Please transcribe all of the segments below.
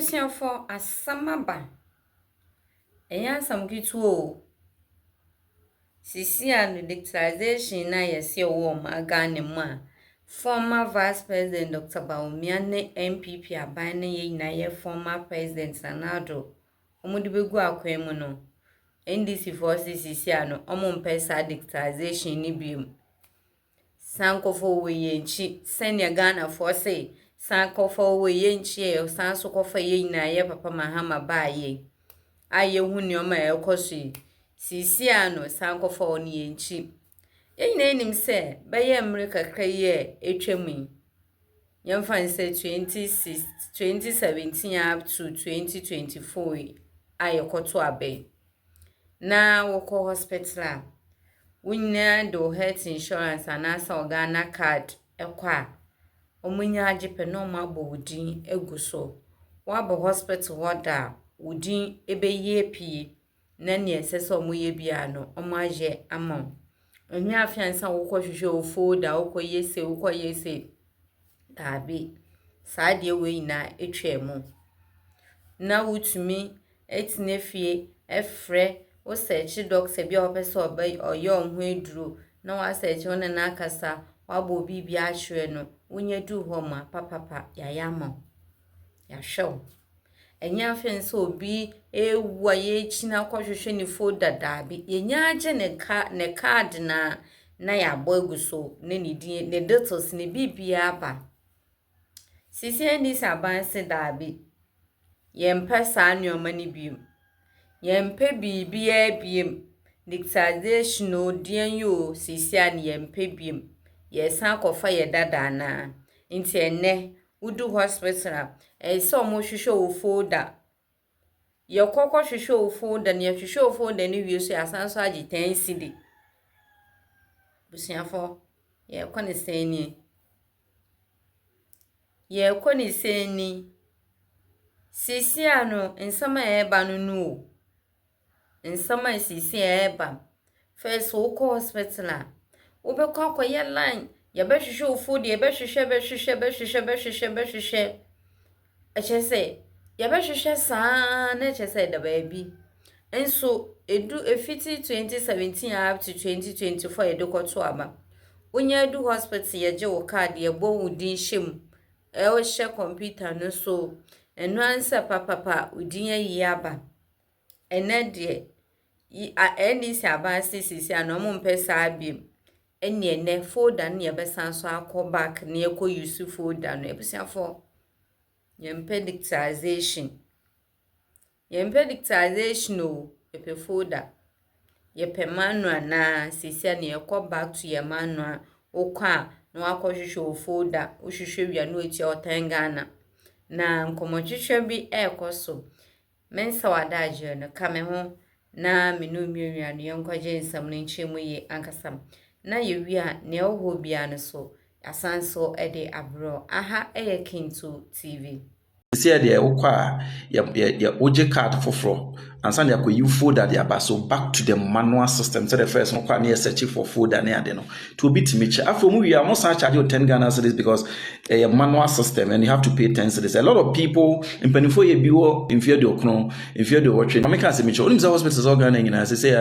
Ebusian for a samaba. Eyan some gitu. Sisi and dictarization na yesi wo magane ma. Former Vice President Dr. Baumiane MPP abane ye na ye former President Sanado. Omo de begu akwemu no. NDC forces sisi ano omo mpesa dictarization ni biom. Sankofo we yenchi senya Ghana for say sankofo we yenchi e sansokofa ye na ye papa Mahama ba ye. Aye hu nioma e kosi sisi ano sankofo ni yenchi. Yina enim se beye America kraye etwemu. Yemfa nse 2017 up to 2024 aye koto abe. Na woko hospital Winya do health insurance anasa Ghana card ekwa omunya ajipe no mabo udin eguso wabo hospital hoda udin ebeye pie na ne esese omuye bia no omaje amon onye afiansa wokọ hwehwe ofoda wokọ yese tabi saade we na etwemu na wutumi etinefie efre o search doctor bi opese obey oyo ohun eduro na wa search wona na akasa wabo bibi ahwe no wonye du ho ma papa yayama ya show enya fense obi ewa ye china kwahwehwe ni folder dabi yenya age ne card na ya boguso ne ni din ne details ne bibia aba sisi ndi sabanse dabi yempa sa nyoma ni biom yempe bibia biem dictarization odien yo sisi an yempe biem yesan kofa ye dada na nti enne udu hospital so mo hwehwe o folder ye kokko hwehwe o folder ne hwehwe o folder ne wie so asanso agi 10 cedi busiafo ye kone seni sisi ano nsama eba no nu nsama sisi eba first woko hospital wobekọ akoye line ye be hwehwe o folder ye be hwehwe echese ye be hwehwe saa na echese da baabi enso edu efiti 2017 up to 2024 edokoto aba onye edu hospital ye je wo card ye bo udin shem e o hye computer no so enu ansa papa udin yi aba enede NDC aba sisi anomo mpesa abiem ene folder ne be sanso akọ back ne ekọ use folder no ebusiafo yempe dictarization o epe folder yepe manual na sisi ne ekọ back to your manual okwa na akọ hwehwe folder o hwehwe wia no eti otengana na nkomohwehwe bi ekoso mensa wadaje no kame ho na menu mienua no yenkwaje nsam no nchemu ye ankasam na yewia ne oho bia no so asanso ede abro aha Kintu TV see there okwa ya oje card foforo ansa na yakoyi folder there ba so back to the manual system so the first no kwa na search for folder na ade no to bit me che afro mu we are most charge you 10 Ghana cedis because a manual system and you have to pay 10 cedis. A lot of people in penifo ye biwo infear the okno infear the watch me can say me che only hospitals organ na say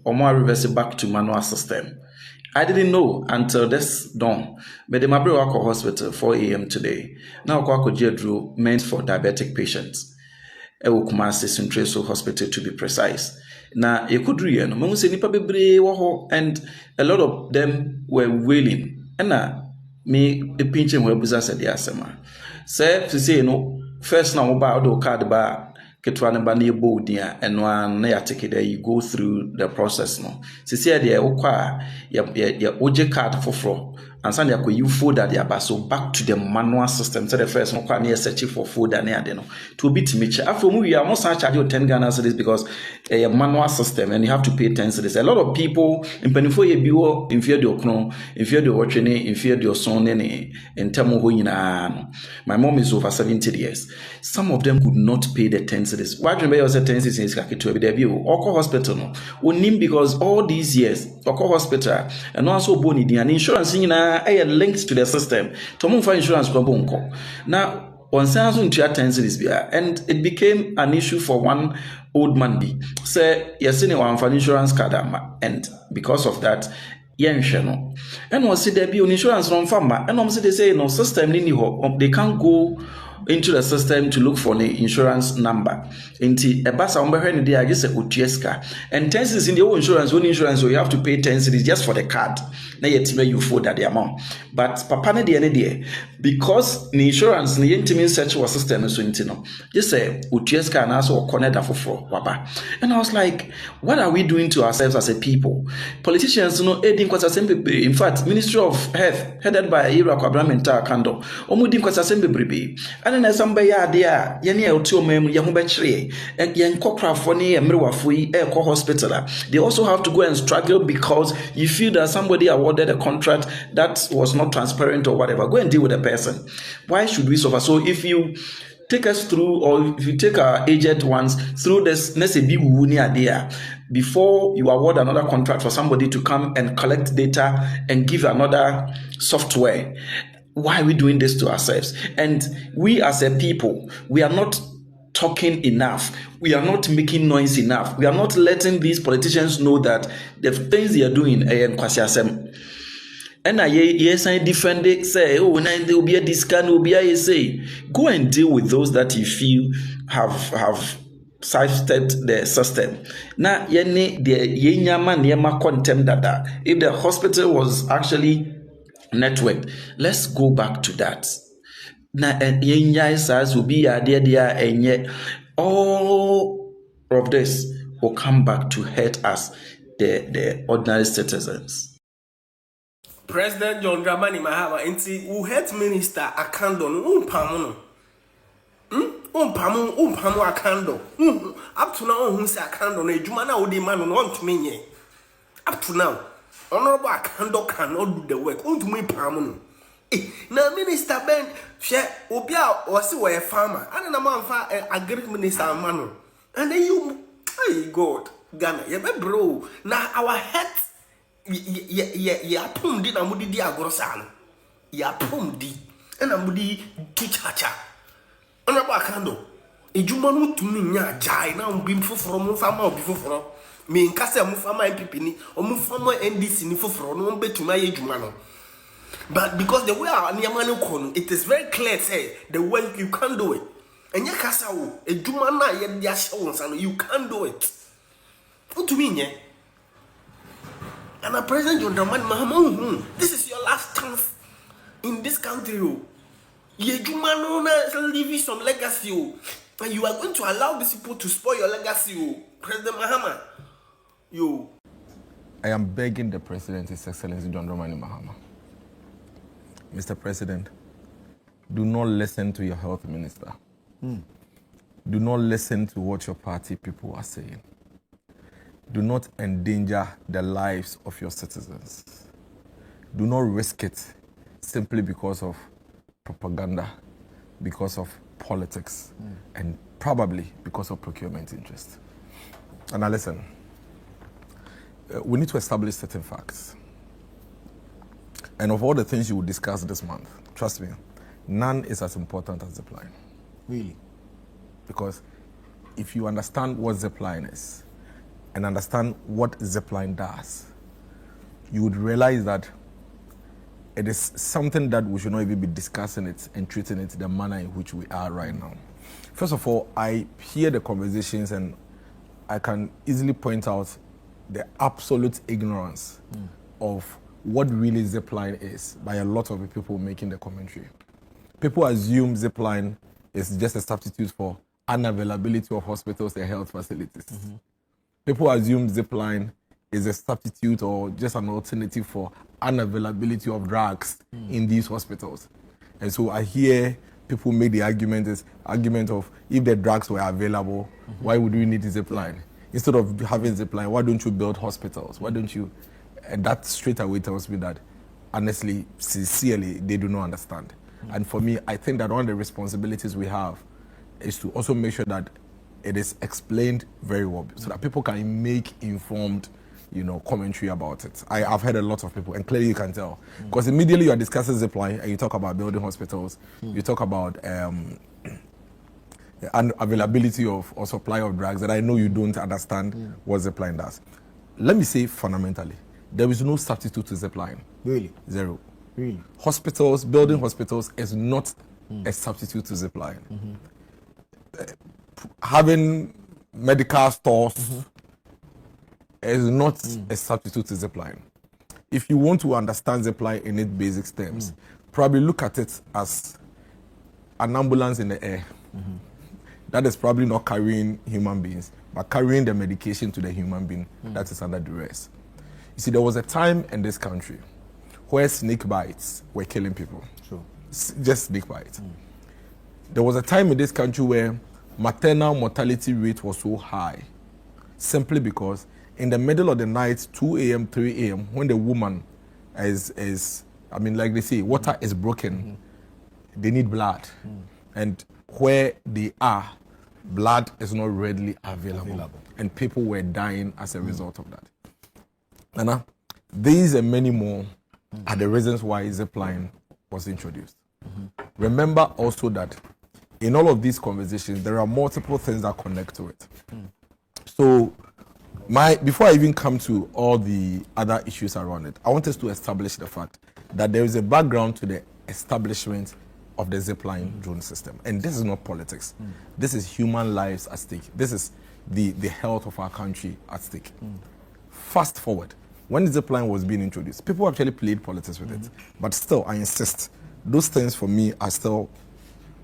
omo reverse back to manual system. I didn't know until this dawn. But the Brèak Hospital 4 a.m. today. Now Jedru meant for diabetic patients. Ewo Kumasi Central Hospital to be precise. Now you could read no say nipa bebre wo ho and a lot of them were wailing. And me a pinching we buza said asema. Say no first now about do card ba ketwana ba na ebo dia eno an na ya take there you go through the process no sisi there okwa ya oje card foforo ansa na yakoyi folder there ba so back to the manual system so the first no kwa na search for folder na ade no to bit me che afro mu we are most charge you 10 Ghana cedis because a manual system and you have to pay 10 cedis. A lot of people in penifo ye biwo infear the okno infear the watch ne infear the son ne entamo ho nyina no. My mom is over 70 years. Some of them could not pay the 10 cedis. Why do you say 10 cedis is kaketu be there bi Oko hospital no onim because all these years Oko hospital and also boni di an insurance nyina linked to the system to move for insurance ko bonko now on Sanson to 10 cities, and it became an issue for one old man. Say, yes, anyone for insurance card, and because of that, no. And was see there be an insurance on farmer, and obviously they say no system they can't go into the system to look for the insurance number. Into a bus on behind the I just say Utieska. And 10 cities in the insurance, so you have to pay 10 cities just for the card. Now you fold that the amount. But Papa the because the insurance the intimate search was system so intino. Just say Utieska and also connect for Papa. And I was like, what are we doing to ourselves as a people? Politicians in fact, Ministry of Health, headed by Iraq Abraham Kando, Omudin Assembly. And then somebody there, Yeni Eltiomem, Yahubetri, and Yankokra Foni, and Mrwafui, Airco Hospital. They also have to go and struggle because you feel that somebody awarded a contract that was not transparent or whatever. Go and deal with the person. Why should we suffer? So if you take us through, or if you take our aged ones through this, let's say, before you award another contract for somebody to come and collect data and give another software. Why are we doing this to ourselves? And we as a people, we are not talking enough. We are not making noise enough. We are not letting these politicians know that the things they are doing and I defend it, say, oh, there will be a discount, will be a say. Go and deal with those that you feel have sidestepped the system. Now, if the hospital was actually networked, let's go back to that. Now, will be and yet all of this will come back to hurt us, the ordinary citizens. President John Dramani Mahama, who health minister Akando, Umpamu Akando. Up to now, who say Akando, Jumana Odimano, want to me. Up to now, Honorable Akando cannot do the work. Want to me, Pamun. Now, Minister Ben, Obia was a farmer, and a man for a great minister, Manu. And then you, hey, God, Ghana, you bro. Now, our heads. Ya pum di na mudi di agorosano ya pum di na mudi kichacha ona ba kando ejuma no tumi nya jai na mbi foforo mo fama obi foforo me nkase mo fama MPP ni o mo fama NDC ni foforo no betuma ye ejuma no. But because the way our niamano kono, it is very clear say the way you can't do it and ya kasa wo ejuma na ye dia shawon you can't do it. What to me nye. And a President John Dramani Mahama, this is your last chance in this country. You leave some legacy, and you are going to allow these people to spoil your legacy. President Mahama, I am begging the President, His Excellency John Dramani Mahama. Mr. President, do not listen to your health minister. Do not listen to what your party people are saying. Do not endanger the lives of your citizens. Do not risk it simply because of propaganda, because of politics, and probably because of procurement interest. And now listen, we need to establish certain facts. And of all the things you will discuss this month, trust me, none is as important as Zipline. Really? Because if you understand what Zipline is, and understand what Zipline does, you would realize that it is something that we should not even be discussing it and treating it the manner in which we are right now. First of all, I hear the conversations and I can easily point out the absolute ignorance of what really Zipline is by a lot of the people making the commentary. People assume Zipline is just a substitute for unavailability of hospitals and health facilities. People assume Zipline is a substitute or just an alternative for unavailability of drugs in these hospitals. And so I hear people make the argument of if the drugs were available, why would we need Zipline? Instead of having Zipline, why don't you build hospitals? Why don't you? And that straight away tells me that, honestly, sincerely, they do not understand. And for me, I think that one of the responsibilities we have is to also make sure that it is explained very well so that people can make informed commentary about it. I've heard a lot of people, and clearly you can tell. Because immediately you are discussing Zipline, and you talk about building hospitals, you talk about availability of or supply of drugs that I know you don't understand what Zipline does. Let me say fundamentally, there is no substitute to Zipline. Really? Zero. Really? Hospitals, building hospitals is not a substitute to Zipline. Having medical stores is not a substitute to Zipline. If you want to understand Zipline in its basic terms, probably look at it as an ambulance in the air. That is probably not carrying human beings, but carrying the medication to the human being that is under duress. You see, there was a time in this country where snake bites were killing people. Sure. Just snake bites. There was a time in this country where maternal mortality rate was so high, simply because in the middle of the night, 2 a.m., 3 a.m., when the woman is like they say, water is broken, they need blood. And where they are, blood is not readily available. And people were dying as a result of that. Nana, these and many more are the reasons why Zipline was introduced. Remember also that in all of these conversations, there are multiple things that connect to it. So, before I even come to all the other issues around it, I want us to establish the fact that there is a background to the establishment of the Zipline drone system. And this is not politics. This is human lives at stake. This is the health of our country at stake. Fast forward, when Zipline was being introduced, people actually played politics with it. But still, I insist, those things for me are still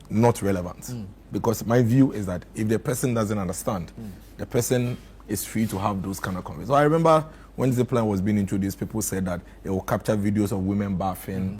not relevant. Because my view is that if the person doesn't understand, the person is free to have those kind of conversations. So I remember when Zipline was being introduced, people said that it will capture videos of women bathing.